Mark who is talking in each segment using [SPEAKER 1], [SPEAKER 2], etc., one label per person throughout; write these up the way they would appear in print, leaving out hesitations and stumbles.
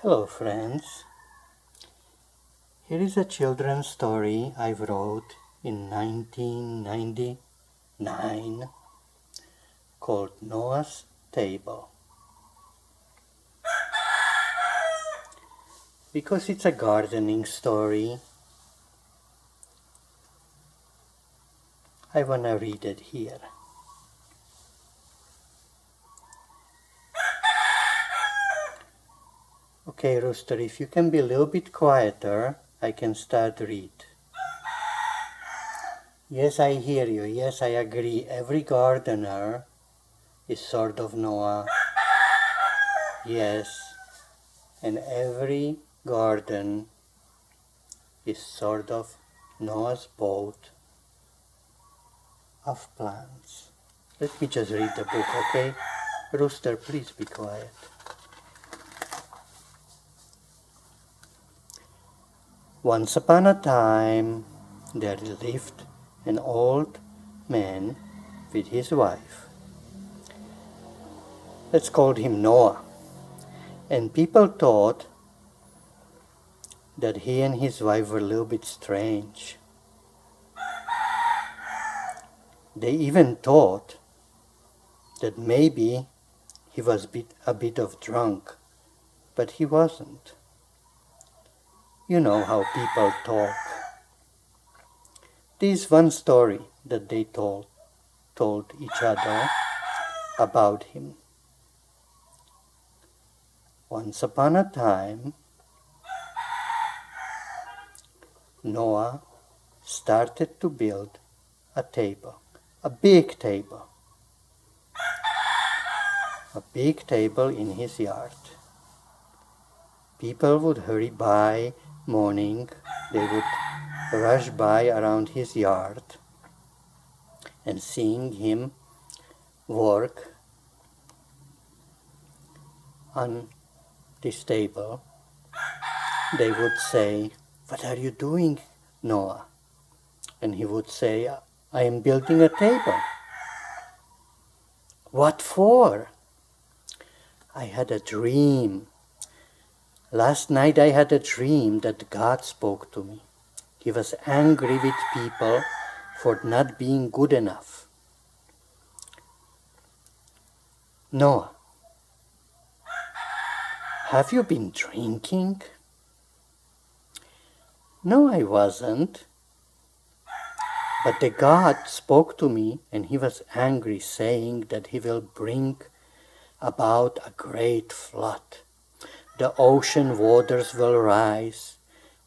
[SPEAKER 1] Hello friends, here is a children's story I wrote in 1999 called Noah's Table. Because it's a gardening story, I wanna read it here. Okay, Rooster, if you can be a little bit quieter, I can start read. Yes, I hear you. Yes, I agree. Every gardener is sort of Noah. Yes, and every garden is sort of Noah's boat of plants. Let me just read the book, okay? Rooster, please be quiet. Once upon a time, there lived an old man with his wife. Let's call him Noah. And people thought that he and his wife were a little bit strange. They even thought that maybe he was a bit of drunk, but he wasn't. You know how people talk. This one story that they told each other about him. Once upon a time, Noah started to build a table, a big table in his yard. People would hurry by morning, they would rush by around his yard, and seeing him work on this table, they would say, "What are you doing, Noah?" And he would say, "I am building a table." "What for?" "I had a dream. Last night I had a dream that God spoke to me. He was angry with people for not being good enough." "Noah, have you been drinking?" "No, I wasn't. But the God spoke to me and he was angry, saying that he will bring about a great flood. The ocean waters will rise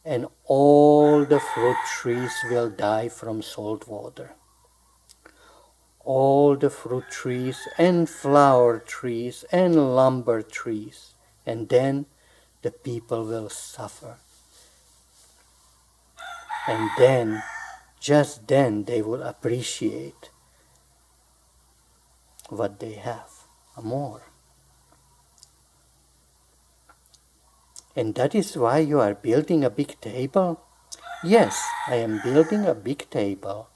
[SPEAKER 1] and all the fruit trees will die from salt water. All the fruit trees and flower trees and lumber trees, and then the people will suffer. And then, just then, they will appreciate what they have more. And that is why you are building a big table?" "Yes, I am building a big table,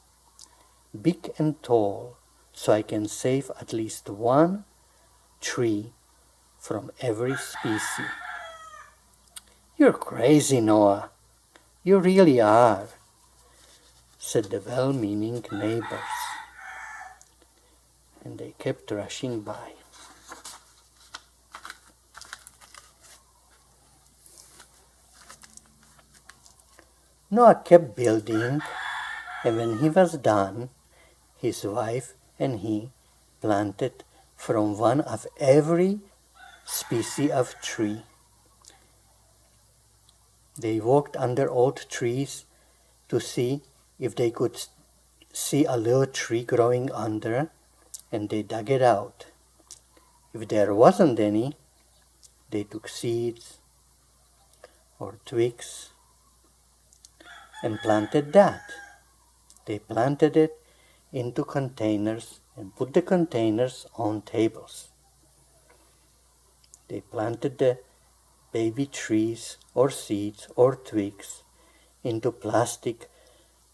[SPEAKER 1] big and tall, so I can save at least one tree from every species." "You're crazy, Noah. You really are," said the well-meaning neighbors. And they kept rushing by. Noah kept building, and when he was done, his wife and he planted from one of every species of tree. They walked under old trees to see if they could see a little tree growing under, and they dug it out. If there wasn't any, they took seeds or twigs and planted that. They planted it into containers and put the containers on tables. They planted the baby trees or seeds or twigs into plastic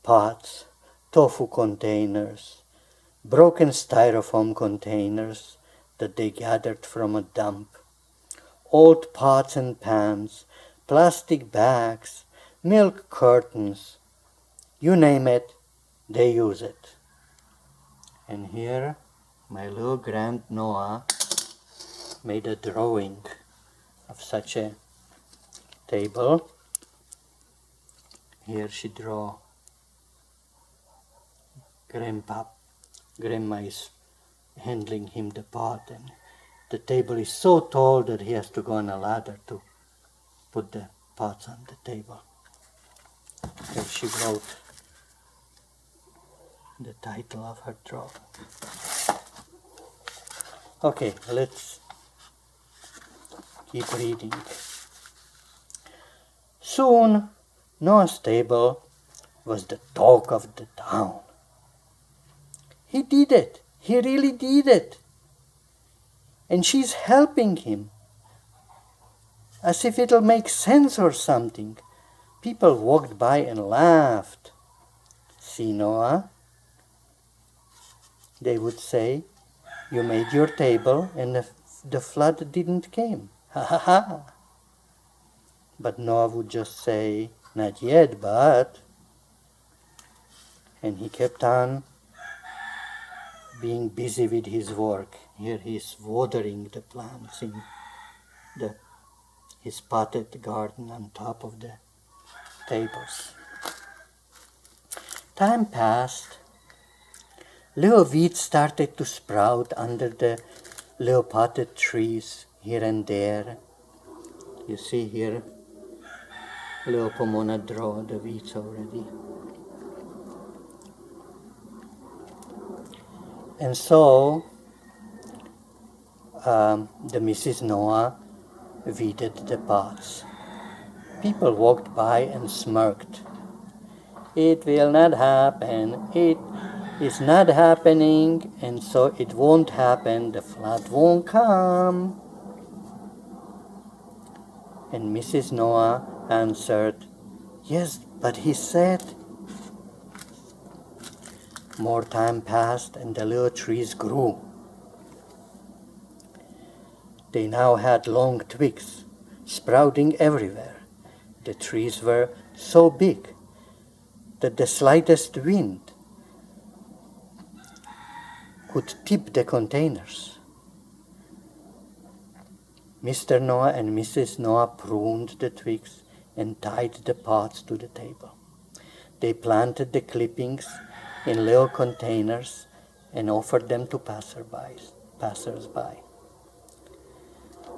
[SPEAKER 1] pots, tofu containers, broken styrofoam containers that they gathered from a dump, old pots and pans, plastic bags, milk curtains. You name it, they use it. And here, my little grand Noah made a drawing of such a table. Here she draw Grandma is handling him the pot, and the table is so tall that he has to go on a ladder to put the pots on the table. Here she wrote the title of her drawing. Okay, let's keep reading. Soon, Noah's table was the talk of the town. He did it. He really did it. And she's helping him. As if it'll make sense or something. People walked by and laughed. See, Noah? They would say, you made your table and the flood didn't came. Ha ha ha. But Noah would just say, not yet, but. And he kept on being busy with his work. Here he is watering the plants in his potted garden on top of the tables. Time passed. Little weeds started to sprout under the little potted trees here and there. You see here, little Pomona draw the weeds already. And so, the Mrs. Noah weeded the pots. People walked by and smirked. It will not happen. It is not happening, and so it won't happen. The flood won't come. And Mrs. Noah answered, yes, but he said. More time passed and the little trees grew. They now had long twigs sprouting everywhere. The trees were so big that the slightest wind could tip the containers. Mr. Noah and Mrs. Noah pruned the twigs and tied the pots to the table. They planted the clippings in little containers and offered them to passers-by.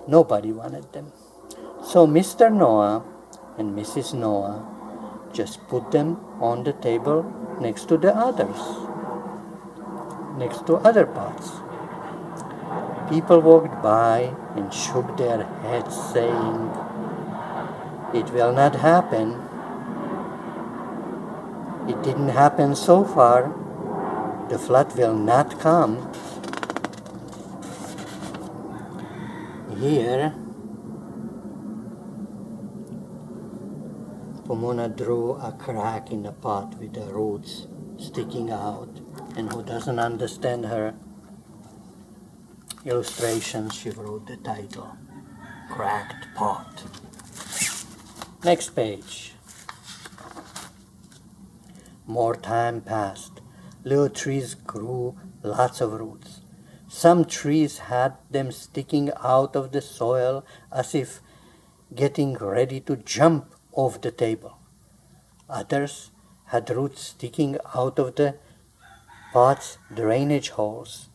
[SPEAKER 1] Nobody wanted them. So Mr. Noah and Mrs. Noah just put them on the table next to the others, next to other pots. People walked by and shook their heads saying, it will not happen. It didn't happen so far. The flood will not come. Here, Pomona drew a crack in the pot with the roots sticking out. And who doesn't understand her illustration, she wrote the title, Cracked Pot. Next page. More time passed. Little trees grew lots of roots. Some trees had them sticking out of the soil as if getting ready to jump off the table. Others had roots sticking out of the pot's drainage holes,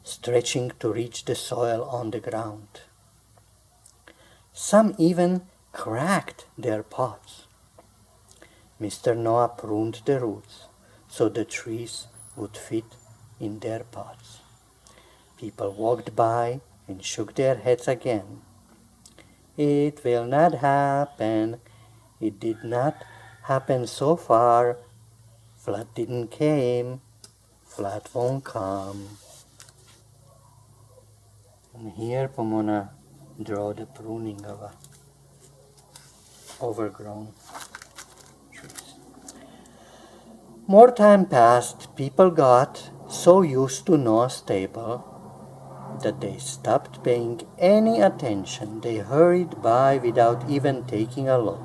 [SPEAKER 1] stretching to reach the soil on the ground. Some even cracked their pots. Mr. Noah pruned the roots so the trees would fit in their pots. People walked by and shook their heads again. It will not happen. It did not happen so far. Flood didn't came. Flood won't come. And here Pomona draw the pruning of a overgrown trees. More time passed. People got so used to Noah's table that they stopped paying any attention. They hurried by without even taking a look.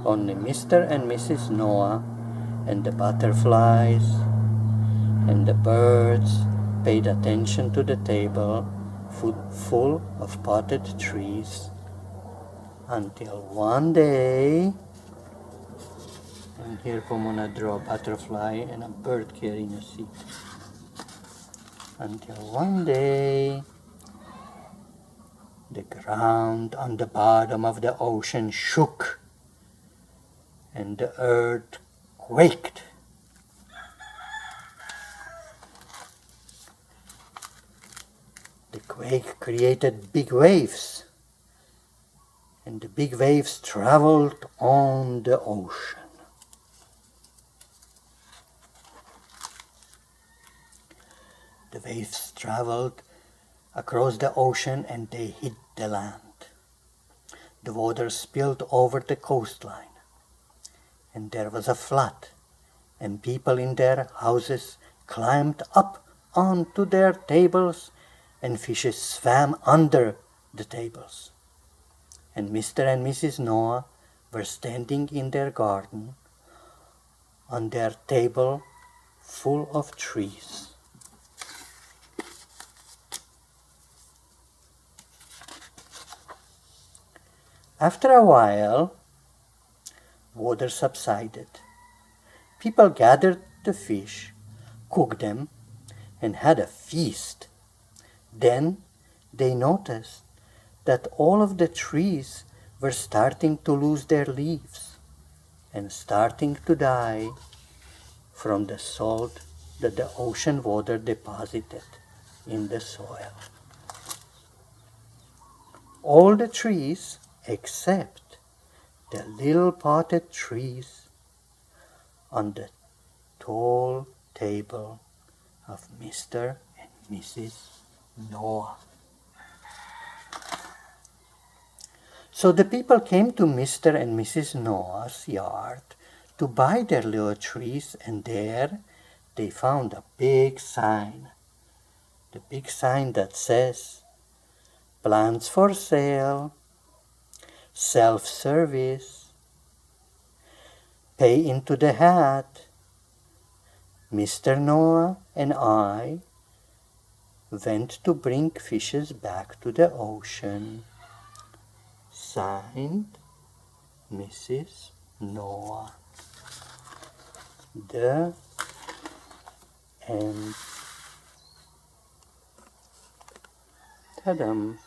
[SPEAKER 1] Only Mr. and Mrs. Noah and the butterflies and the birds paid attention to the table full of potted trees, until one day, and here I'm gonna draw a butterfly and a bird carrying a seed. Until one day, the ground on the bottom of the ocean shook and the earth quaked. The quake created big waves, and the big waves traveled on the ocean. The waves traveled across the ocean and they hit the land. The water spilled over the coastline, and there was a flood, and people in their houses climbed up onto their tables, and fishes swam under the tables. And Mr. and Mrs. Noah were standing in their garden on their table full of trees. After a while, water subsided. People gathered the fish, cooked them, and had a feast. Then they noticed that all of the trees were starting to lose their leaves and starting to die from the salt that the ocean water deposited in the soil. All the trees except the little potted trees on the tall table of Mr. and Mrs. Noah. So the people came to Mr. and Mrs. Noah's yard to buy their little trees, and there they found a big sign. The big sign that says, "Plants for sale, self-service, pay into the hat. Mr. Noah and I went to bring fishes back to the ocean. Signed, Mrs. Noah." The end. Ta-dam.